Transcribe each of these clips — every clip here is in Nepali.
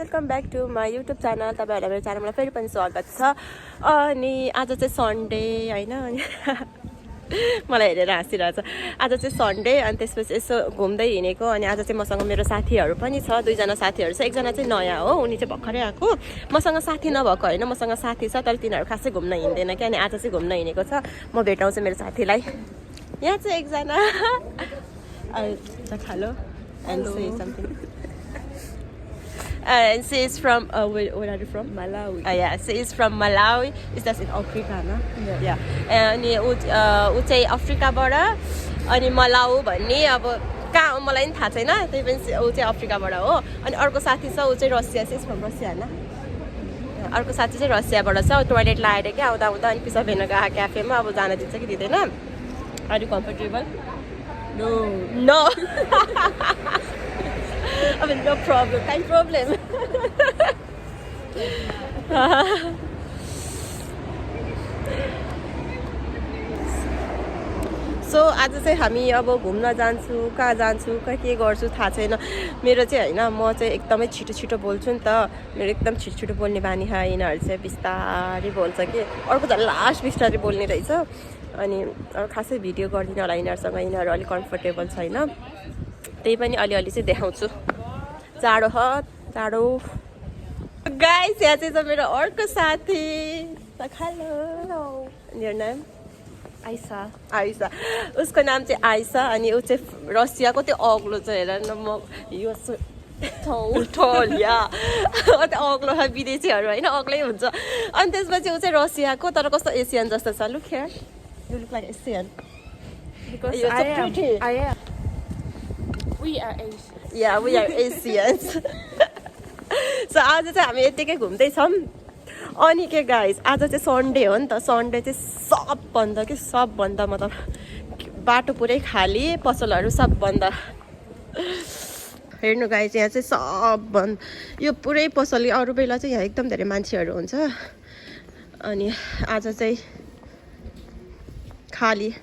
Welcome back to my YouTube channel. तपाईँहरूलाई मेरो च्यानलमा फेरि पनि स्वागत छ। अनि आज चाहिँ सन्डे होइन, मलाई हेरेर हाँसिरहेछ। आज चाहिँ सन्डे अनि त्यसपछि यसो घुम्दै हिँडेको। अनि आज चाहिँ मसँग मेरो साथीहरू पनि छ, दुईजना साथीहरू छ। एकजना चाहिँ नयाँ हो, उनी चाहिँ भर्खरै आएको। मसँग साथी नभएको होइन, मसँग साथी छ, तर तिनीहरू खासै घुम्न हिँड्दैन क्या। अनि आज चाहिँ घुम्न हिँडेको छ। म भेटाउँछु मेरो साथीलाई। यहाँ चाहिँ एकजना hello and say something. And she is from where are you from? Malawi. Yeah, she is from Malawi. Is that in Africa, no? Yeah. अनि ऊ चाहिँ अफ्रिकाबाट, अनि मलाउ भन्ने अब कहाँ मलाई पनि थाहा छैन, त्यही पनि ऊ चाहिँ अफ्रिकाबाट हो। अनि अर्को साथी छ, ऊ चाहिँ Russia, she is from Russia होइन। अर्को साथी चाहिँ रसियाबाट छ। टोयलेट लगाएर क्या आउँदा आउँदा अनि पिसा फेर्न गएको क्याफेमा। अब जान दिन्छ कि दिँदैन? Are you comfortable? No. No. I mean, no problem. Kind problem. So आज चाहिँ हामी अब घुम्न जान्छु, कहाँ जान्छु, के गर्छु थाहा छैन। मेरो चाहिँ होइन, म चाहिँ एकदमै छिटो छिटो बोल्छु नि त। मेरो एकदम छिटो छिटो बोल्ने बानी छ। यिनीहरू चाहिँ बिस्तारै बोल्छ कि, अर्को त लास्ट बिस्तारै बोल्ने रहेछ। अनि अब खासै भिडियो गर्दिनँ होला यिनीहरूसँग, यिनीहरू अलिक कम्फर्टेबल छैन। त्यही पनि अलिअलि चाहिँ देखाउँछु। जाडो ह, जाडो। गाइस, यहाँ चाहिँ छ मेरो अर्को साथी। Hello, your name? Aisa. Aisa, उसको नाम चाहिँ आइसा। अनि ऊ चाहिँ रसियाको त्यो अग्लो चाहिँ हेर न, म यो ठोलिया त्यो अग्लो छ, विदेशीहरू होइन अग्लै हुन्छ। अनि त्यसपछि ऊ चाहिँ रसियाको, तर कस्तो एसियन जस्तो छ। Look here, you look like Asian. Because You're so pretty. I am. We are Asian. Yeah, we are Asians. So आज चाहिँ हामी यतिकै घुम्दैछौँ। अनि के गाइस, आज चाहिँ सन्डे हो नि त। सन्डे चाहिँ सबभन्दा के सबभन्दा मतलब बाटो पुरै खाली, पसलहरू सब बन्द। हेर्नु गाइस, यहाँ चाहिँ सबभन्दा यो पुरै पसल, अरू बेला चाहिँ यहाँ एकदम धेरै मान्छेहरू हुन्छ। अनि आज चाहिँ खाली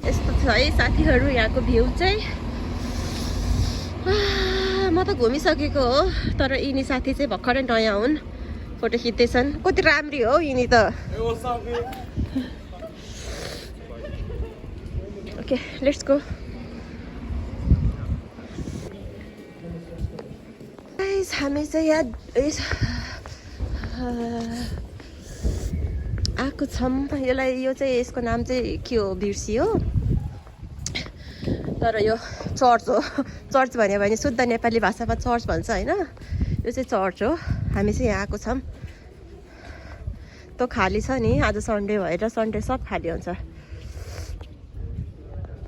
यस्तो छ है साथीहरू। यहाँको भ्यू चाहिँ म त घुमिसकेको हो, तर यिनी साथी चाहिँ भर्खरै नयाँ हुन्, फोटो खिच्दैछन्। कति राम्री हो यिनी त। Okay, let's go. हामी चाहिँ यहाँ आएको छौँ। यसलाई यो चाहिँ यसको नाम चाहिँ के हो बिर्सियो, तर यो चर्च हो। चर्च भन्यो भने शुद्ध नेपाली भाषामा चर्च भन्छ होइन, यो चाहिँ चर्च हो। हामी चाहिँ यहाँ आएको छौँ। त खाली छ नि, आज सन्डे भएर, सन्डे सब खाली हुन्छ।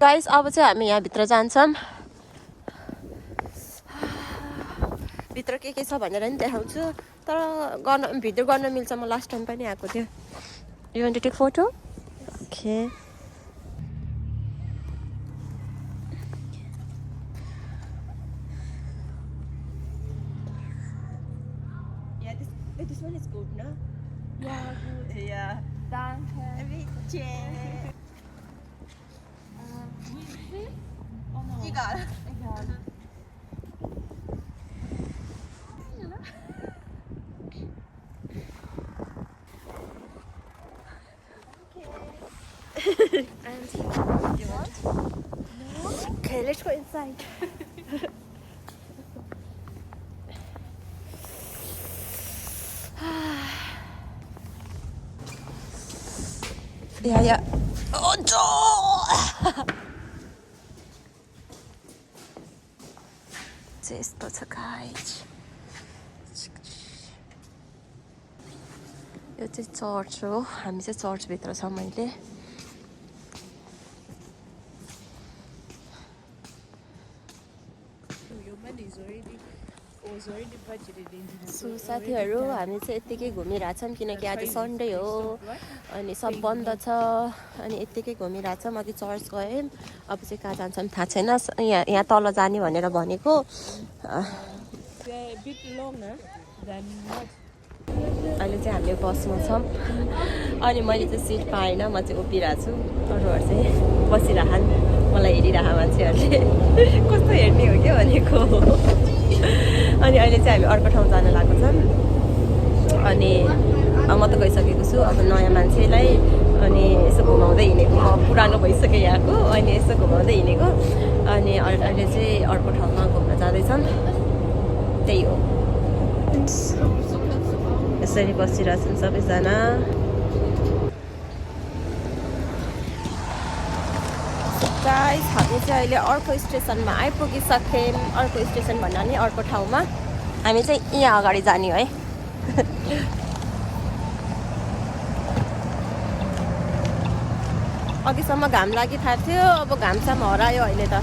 गाइस, अब चाहिँ हामी यहाँभित्र जान्छौँ। भित्र के छ भनेर नि देखाउँछु, तर गर्न भिडियो गर्न मिल्छ। म लास्ट टाइम पनि आएको थियो। You want to take photo? Okay. Yeah, this one is good, no? Yeah, good. Yeah. Danke. Cheers. Oh no. Egal. Egal. And you want? No. Okay, let's go inside. Yeah. Oh, त्यस्तो छ गाइस। यो चाहिँ चर्च हो। हामी चाहिँ चर्चभित्र छौँ अहिले। सो साथीहरू, हामी चाहिँ यत्तिकै घुमिरहेछौँ किनकि आज सन्डे हो अनि सब बन्द छ। अनि यत्तिकै घुमिरहेछौँ। अघि चर्च गयौँ, अब चाहिँ कहाँ जान्छौँ थाहा छैन। यहाँ तल जाने भनेर भनेको। अहिले चाहिँ हामीले बसमा छौँ। अनि मैले चाहिँ सिट पाएन, म चाहिँ उभिरहेको छु। अरूहरू चाहिँ बसिरहन्, मलाई हेरिरह मान्छेहरूले। कस्तो हेर्ने हो क्या भनेको। अनि अहिले चाहिँ हामी अर्को ठाउँ जान लागेको छौँ अनि म त गइसकेको छु अब नयाँ मान्छेलाई अनि यसो घुमाउँदै हिँडेको म पुरानो भइसक्यो यहाँको अनि यसो घुमाउँदै हिँडेको अनि अहिले चाहिँ अर्को ठाउँमा घुम्न जाँदैछौँ त्यही हो यसरी बसिरहेछौँ सबैजना गाइस हामी चाहिँ अहिले अर्को स्टेसनमा आइपुगिसक्यौँ अर्को स्टेसन भन्दा नि अर्को ठाउँमा हामी चाहिँ यहाँ अगाडि जाने है अघिसम्म घाम लागिरहेको थियो अब घाम चाहिँ हरायो अहिले त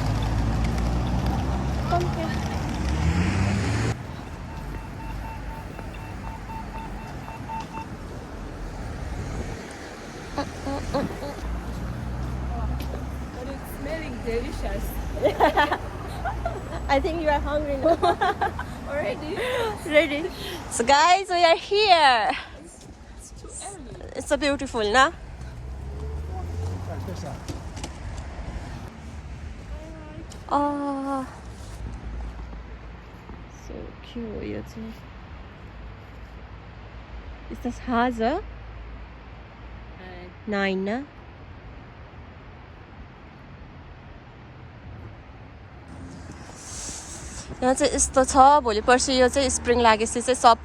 Delicious. I think you are hungry now. Already? Ready? So guys, we are here. It's too early. It's so beautiful, na? Oh, so cute. Is this Haza? 9, na? यहाँ चाहिँ यस्तो छ भोलि पर्सि यो चाहिँ स्प्रिङ लागेपछि चाहिँ सब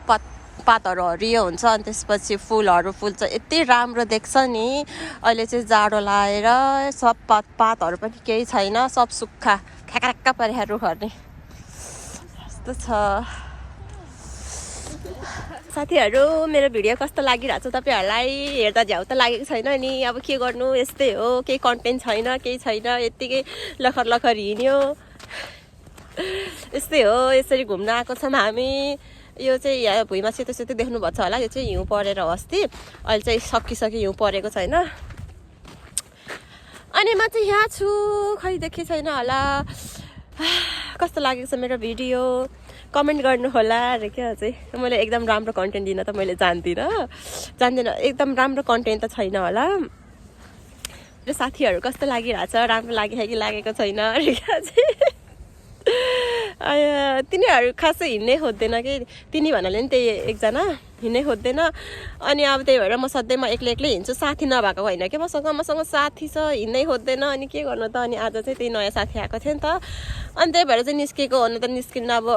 पातहरू हरियो हुन्छ अनि त्यसपछि फुलहरू फुल्छ यति राम्रो देख्छ नि अहिले चाहिँ जाडो लाएर सब पातहरू पनि केही छैन सब सुक्खा ख्याक्राक्का परेर रुखहरू यस्तो छ साथीहरू मेरो भिडियो कस्तो लागिरहेको छ तपाईँहरूलाई हेर्दा झ्याउ त लागेको छैन नि अब के गर्नु यस्तै हो केही कन्टेन्ट छैन केही छैन यत्तिकै लखर लखर हिँड्यो यस्तै हो यसरी घुम्न आएको छौँ हामी यो चाहिँ यहाँ भुइँमा सेतो सेतो देख्नुभएको छ होला यो चाहिँ हिउँ परेर हो अस्ति अहिले चाहिँ सकिसक्यो हिउँ परेको छैन अनि म चाहिँ यहाँ छु खै देखे छैन होला कस्तो लागेको छ मेरो भिडियो कमेन्ट गर्नु होला अरे क्या चाहिँ मैले एकदम राम्रो कन्टेन्ट दिन त मैले जान्दिनँ एकदम राम्रो कन्टेन्ट त छैन होला र साथीहरू कस्तो लागिरहेछ राम्रो लाग्यो कि लागेको छैन अरे क्या चाहिँ तिनीहरू खासै हिँड्नै खोज्दैन कि तिनी भन्नाले नि त्यही एकजना हिँड्नै खोज्दैन अनि अब त्यही भएर म सधैँ म एक्लै हिँड्छु साथी नभएको होइन कि मसँग साथी छ हिँड्नै खोज्दैन अनि के गर्नु त अनि आज चाहिँ त्यही नयाँ साथी आएको थियो नि त अनि त्यही भएर चाहिँ निस्केको हुनु त निस्किनु अब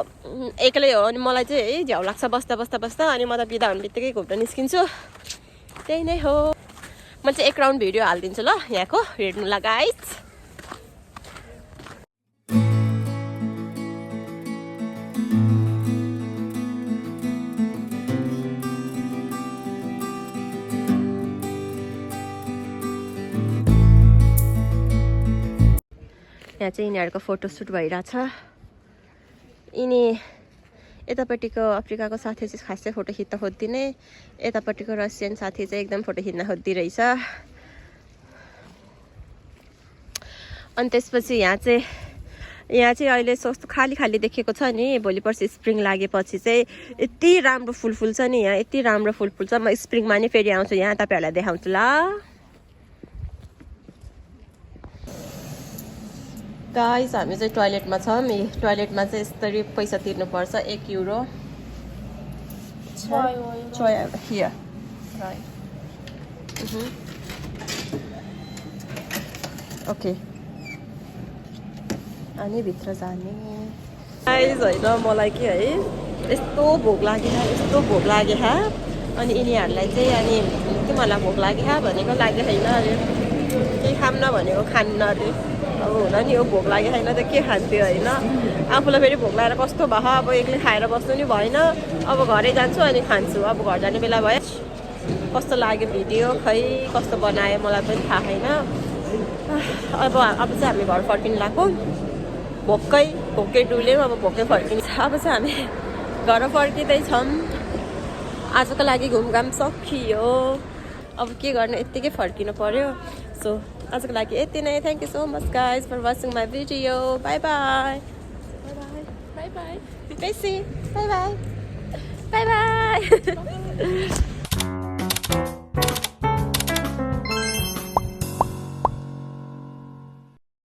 एक्लै हो अनि मलाई चाहिँ है झ्याउ लाग्छ बस्दा अनि म त बिदा हुने बित्तिकै घुम्न निस्किन्छु त्यही नै हो म चाहिँ 1 राउन्ड भिडियो हालिदिन्छु ल यहाँको हेर्नुलाई गाइस यहाँ चाहिँ यिनीहरूको फोटोसुट भइरहेछ यिनी यतापट्टिको अफ्रिकाको साथी चाहिँ खासै फोटो खिच्न खोज्दिने यतापट्टिको रसियन साथी चाहिँ एकदम फोटो खिच्न खोज्दिरहेछ अनि त्यसपछि यहाँ चाहिँ अहिले कस्तो खाली देखेको छ नि भोलि पर्सि स्प्रिङ लागेपछि चाहिँ यति राम्रो फुल फुल्छ नि यहाँ यति राम्रो फुल फुल्छ म स्प्रिङमा नि फेरि आउँछु यहाँ तपाईँहरूलाई देखाउँछु ल गाइस हामी चाहिँ टोयलेटमा छौँ टोयलेटमा चाहिँ यसरी पैसा तिर्नुपर्छ 1 युरो here right ओके अनि भित्र जाने गाइस होइन मलाई के है यस्तो भोक लाग्यो अनि यिनीहरूलाई चाहिँ अनि के मलाई भोक लाग्यो भनेको लाग्यो छैन अरे केही खाम न भनेको खान्न अरे अब हुन नि यो भोक लाग्यो छैन त के खान्थ्यो होइन आफूलाई फेरि भोक लागेर कस्तो भयो अब एक्लै खाएर बस्नु नि भएन अब घरै जान्छु अनि खान्छु अब घर जाने बेला भयो कस्तो लाग्यो भिडियो खै कस्तो बनायो मलाई पनि थाहा छैन अब चाहिँ हामी घर फर्किनु लाग्यो भोकै डुल्यौँ अब भोकै फर्किन्छ अब चाहिँ हामी घर फर्किँदैछौँ आजको लागि घुमघाम सकियो अब के गर्नु यत्तिकै फर्किनु पर्यो सो आजको लागि यति नै thank you so much guys for watching my video bye bye Bye bye. Tracy, bye bye. Bye bye.